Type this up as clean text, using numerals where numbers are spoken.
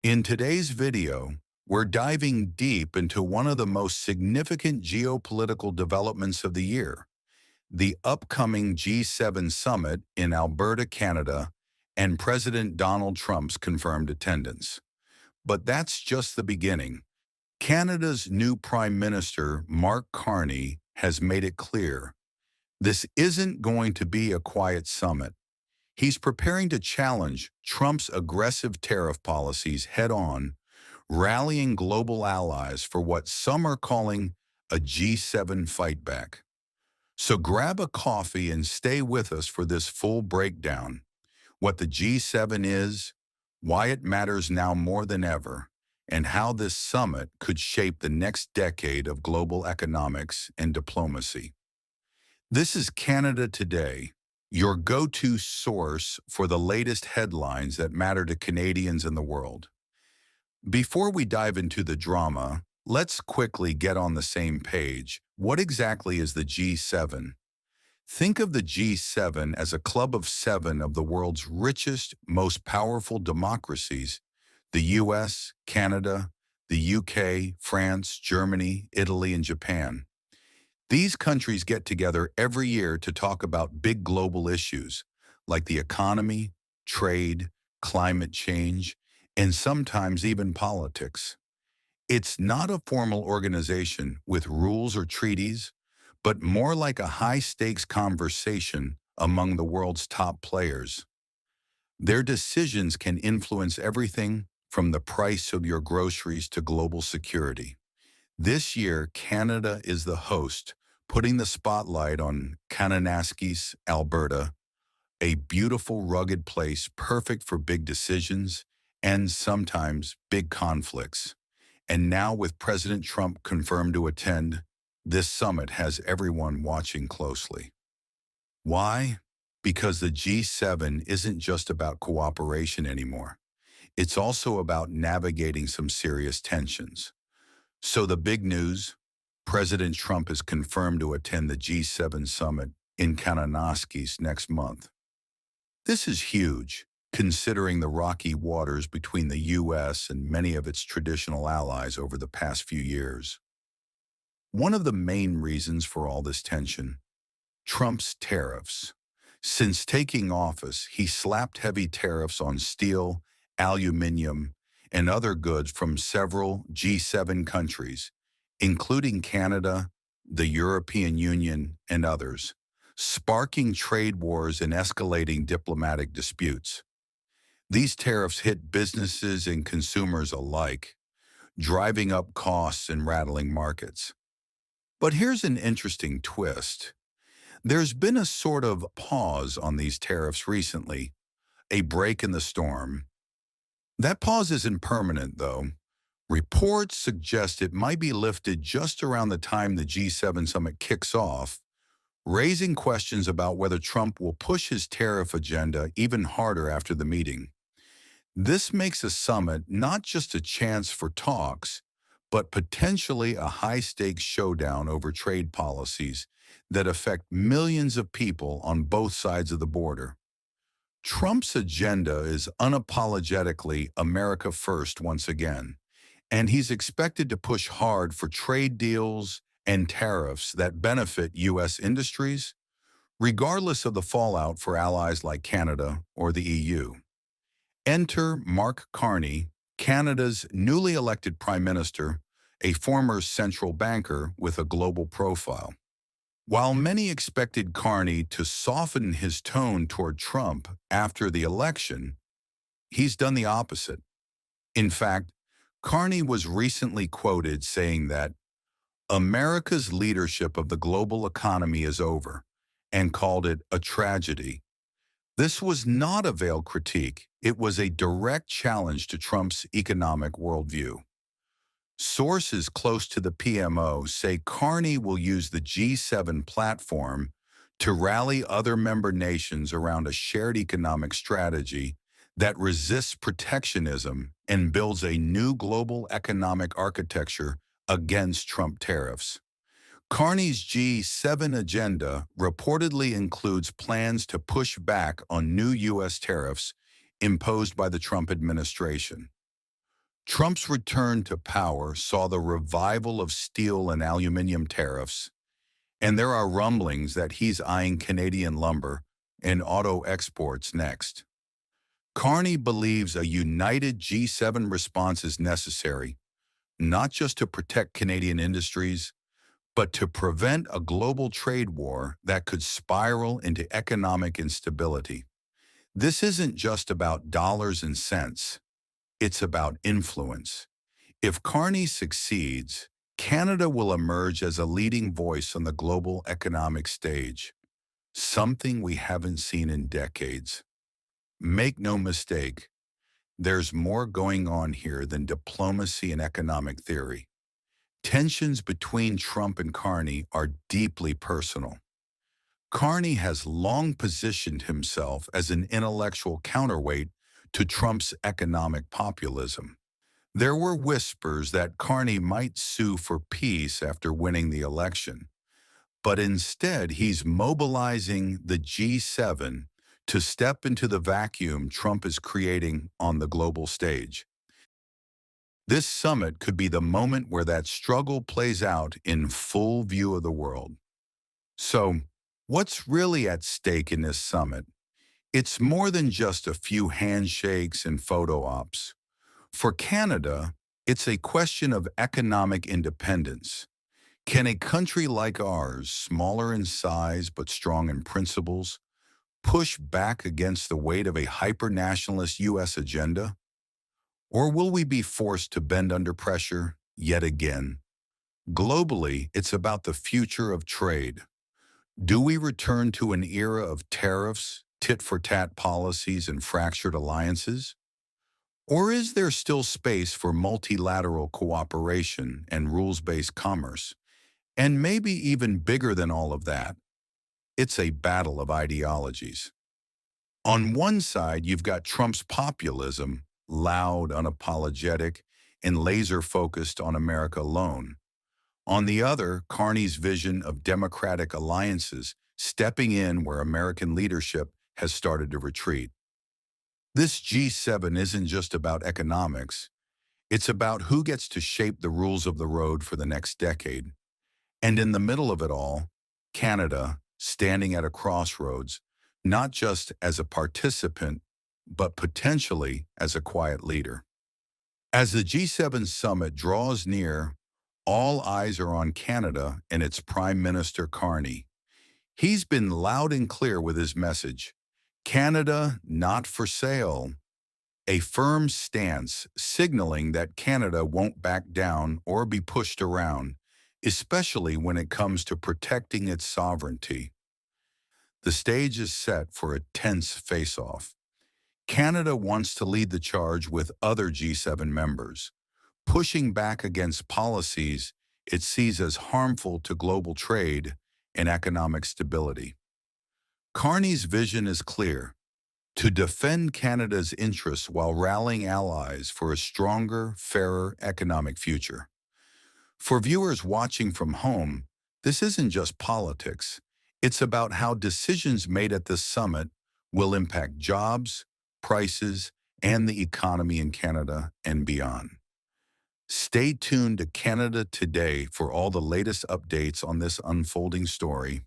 In today's video, we're diving deep into one of the most significant geopolitical developments of the year, the upcoming G7 summit in Alberta, Canada, and President Donald Trump's confirmed attendance. But that's just the beginning. Canada's new Prime Minister, Mark Carney, has made it clear this isn't going to be a quiet summit. He's preparing to challenge Trump's aggressive tariff policies head-on, rallying global allies for what some are calling a G7 fightback. So grab a coffee and stay with us for this full breakdown: what the G7 is, why it matters now more than ever, and how this summit could shape the next decade of global economics and diplomacy. This is Canada Today, your go-to source for the latest headlines that matter to Canadians and the world. Before we dive into the drama, let's quickly get on the same page. What exactly is the G7? Think of the G7 as a club of seven of the world's richest, most powerful democracies: the US, Canada, the UK, France, Germany, Italy, and Japan. These countries get together every year to talk about big global issues like the economy, trade, climate change, and sometimes even politics. It's not a formal organization with rules or treaties, but more like a high-stakes conversation among the world's top players. Their decisions can influence everything from the price of your groceries to global security. This year, Canada is the host, putting the spotlight on Kananaskis, Alberta, a beautiful, rugged place perfect for big decisions and sometimes big conflicts. And now, with President Trump confirmed to attend, this summit has everyone watching closely. Why? Because the G7 isn't just about cooperation anymore. It's also about navigating some serious tensions. So the big news: President Trump is confirmed to attend the G7 summit in Kananaskis next month. This is huge, considering the rocky waters between the U.S. and many of its traditional allies over the past few years. One of the main reasons for all this tension: Trump's tariffs. Since taking office, he slapped heavy tariffs on steel, aluminum, and other goods from several G7 countries, including Canada, the European Union, and others, sparking trade wars and escalating diplomatic disputes. These tariffs hit businesses and consumers alike, driving up costs and rattling markets. But here's an interesting twist. There's been a sort of pause on these tariffs recently, a break in the storm. That pause isn't permanent, though. Reports suggest it might be lifted just around the time the G7 summit kicks off, raising questions about whether Trump will push his tariff agenda even harder after the meeting. This makes a summit not just a chance for talks, but potentially a high-stakes showdown over trade policies that affect millions of people on both sides of the border. Trump's agenda is unapologetically America first once again, and he's expected to push hard for trade deals and tariffs that benefit U.S. industries, regardless of the fallout for allies like Canada or the EU. Enter Mark Carney, Canada's newly elected Prime Minister, a former central banker with a global profile. While many expected Carney to soften his tone toward Trump after the election, he's done the opposite. In fact, Carney was recently quoted saying that America's leadership of the global economy is over, and called it a tragedy. This was not a veiled critique. It was a direct challenge to Trump's economic worldview. Sources close to the PMO say Carney will use the G7 platform to rally other member nations around a shared economic strategy that resists protectionism and builds a new global economic architecture against Trump tariffs. Carney's G7 agenda reportedly includes plans to push back on new U.S. tariffs imposed by the Trump administration. Trump's return to power saw the revival of steel and aluminum tariffs, and there are rumblings that he's eyeing Canadian lumber and auto exports next. Carney believes a united G7 response is necessary, not just to protect Canadian industries, but to prevent a global trade war that could spiral into economic instability. This isn't just about dollars and cents, it's about influence. If Carney succeeds, Canada will emerge as a leading voice on the global economic stage, something we haven't seen in decades. Make no mistake, there's more going on here than diplomacy and economic theory. Tensions between Trump and Carney are deeply personal. Carney has long positioned himself as an intellectual counterweight to Trump's economic populism. There were whispers that Carney might sue for peace after winning the election, but instead he's mobilizing the G7 to step into the vacuum Trump is creating on the global stage. This summit could be the moment where that struggle plays out in full view of the world. So, what's really at stake in this summit? It's more than just a few handshakes and photo ops. For Canada, it's a question of economic independence. Can a country like ours, smaller in size but strong in principles, push back against the weight of a hyper-nationalist U.S. agenda? Or will we be forced to bend under pressure yet again? Globally, it's about the future of trade. Do we return to an era of tariffs, tit-for-tat policies, and fractured alliances? Or is there still space for multilateral cooperation and rules-based commerce? And maybe even bigger than all of that, it's a battle of ideologies. On one side, you've got Trump's populism, loud, unapologetic, and laser-focused on America alone. On the other, Carney's vision of democratic alliances, stepping in where American leadership has started to retreat. This G7 isn't just about economics. It's about who gets to shape the rules of the road for the next decade. And in the middle of it all, Canada, standing at a crossroads, not just as a participant, but potentially as a quiet leader. As the G7 summit draws near, all eyes are on Canada and its Prime Minister Carney. He's been loud and clear with his message, Canada not for sale, a firm stance signaling that Canada won't back down or be pushed around, especially when it comes to protecting its sovereignty. The stage is set for a tense face-off. Canada wants to lead the charge with other G7 members, pushing back against policies it sees as harmful to global trade and economic stability. Carney's vision is clear: to defend Canada's interests while rallying allies for a stronger, fairer economic future. For viewers watching from home, this isn't just politics. It's about how decisions made at this summit will impact jobs, prices, and the economy in Canada and beyond. Stay tuned to Canada Today for all the latest updates on this unfolding story.